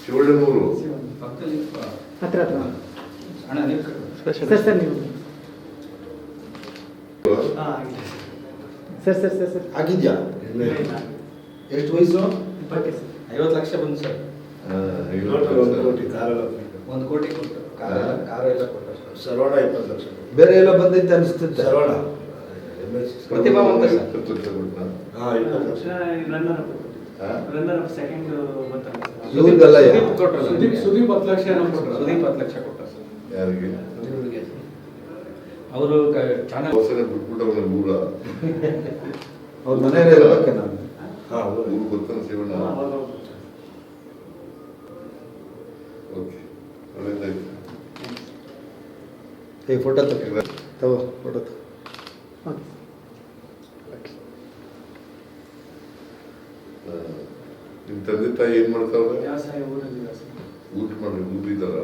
ಶಿವಣ್ಣನೂರು ಹತ್ರ ಹತ್ರ ಅಣ್ಣ ನೀವು ಸರ್ ಸರ್ ನೀವು ಸರ್ ಸರ್ ಸರ್ ಸರ್ ಆಗಿದ್ಯಾ? ಎಷ್ಟು ವಯಸ್ಸು? 50 ಲಕ್ಷ ಬಂದು ಸರ್. 1 ಕೋಟಿ ಕೊಟ್ಟು ಕಾರ ಎಲ್ಲ ಕೊಟ್ಟು ಸರ್ವಣ 20 ಲಕ್ಷ. ಬೇರೆ ಎಲ್ಲ ಬಂದೈತೆ ಅನಿಸ್ತೈತೆ. ಸರ್ವಣ ಪ್ರತಿಭಾವಂತ ಸರ್. 20 ಲಕ್ಷ ಕೊಟ್ಟ. 20 ಲಕ್ಷ. ರನ್ನರ್ ಸೆಕೆಂಡ್ ಇವ್ರಿಗೆಲ್ಲ ಸುದೀಪ್ 10 ಲಕ್ಷ ಸುದೀಪ್ 10 ಲಕ್ಷ ಕೊಟ್ಟ ಸರ್. ಯಾರಿಗೆ? ಅವರು ಚಾನಲ್ ಹೊಸನೆ ಬಿಟ್ಬಿಟ್ಟವನ ಊರ. ಅವ್ರ ಮನೆಯಲ್ಲೇ ಇರ್ಬೇಕೆ ನಾನು. ಊರು ಗೊತ್ತಾನ ಶಿವಣ್ಣ. ಓಕೆ, ಒಳ್ಳೆದಾಯ್ತು. ಫೋಟೋ ತಗೋ ಫೋಟೋ ತಗೋ. ನಿಮ್ಮ ತಂದೆ ತಾಯಿ ಏನ್ ಮಾಡ್ತಾವ್ರೆ? ವ್ಯವಸಾಯ ಊರಲ್ಲಿ ಊಟ ಮಾಡಿ ಊರಿದಾರ?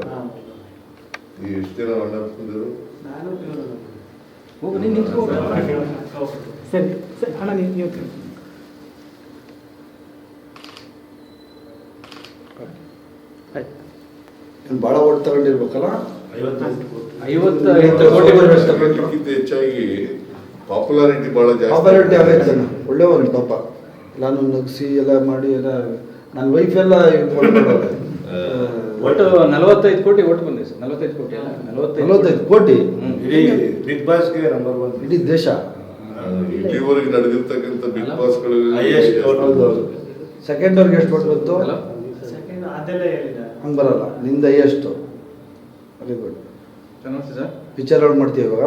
ನೀವು ಎಷ್ಟು ಜನ ಅಣ್ಣ ತಂದಿರು? ನಾನು ಹೋಗಿ ನೀನು ನಿಂತ್ಕೋ. ಸರಿ ಸರಿ ಅಣ್ಣ ನೀವು ಭಾಳ ಓಟ್ ತಗೊಂಡಿರ್ಬೇಕಲ್ಲ. 55 ಕೋಟಿ ಅದಕ್ಕಿಂತ ಹೆಚ್ಚಾಗಿ ಪಾಪ್ಯುಲಾರಿಟಿ ಬಹಳ ಪಾಪ್ಯುಲಾರಿಟಿ ಜಾಸ್ತಿ. ಆಗೈತೆ. ಒಳ್ಳೆಯವನು ಪಾಪ. ನಾನು ನಗಿಸಿ ಎಲ್ಲ ಮಾಡಿ ಎಲ್ಲ ನನ್ನ ವೈಫ್ ಎಲ್ಲ ಒಟ್ಟು 45 ಕೋಟಿ ಓಟ್ ಬಂದಿದೆ ಸರ್. 45 ಕೋಟಿ ಅಲ್ಲ, 45 ಕೋಟಿ ಇಡೀ ಬಿಗ್ ಬಾಸ್ಗೆ ನಂಬರ್ 1 ಇಡೀ ದೇಶ. ಇಲ್ಲಿವರೆಗೆ ನಡೆದಿರ್ತಕ್ಕಂಥ ಬಿಗ್ ಬಾಸ್ಗಳು Highest vote. ಹೌದು. ಸೆಕೆಂಡ್ ಅವ್ರಿಗೆ ಎಷ್ಟು ಓಟ್ ಬಂತು? ಸೆಕೆಂಡ್ ಅದೆಲ್ಲ ಹೇಳಿದ ಹಂಗೆ ಬರಲ್ಲ. ನಿಂದ ಎಷ್ಟು? Very good. ಚೆನ್ನಾಗಿ ಸರ್. ಪಿಕ್ಚರ್ ಔಟ್ ಮಾಡ್ತೀವಿ ಇವಾಗ.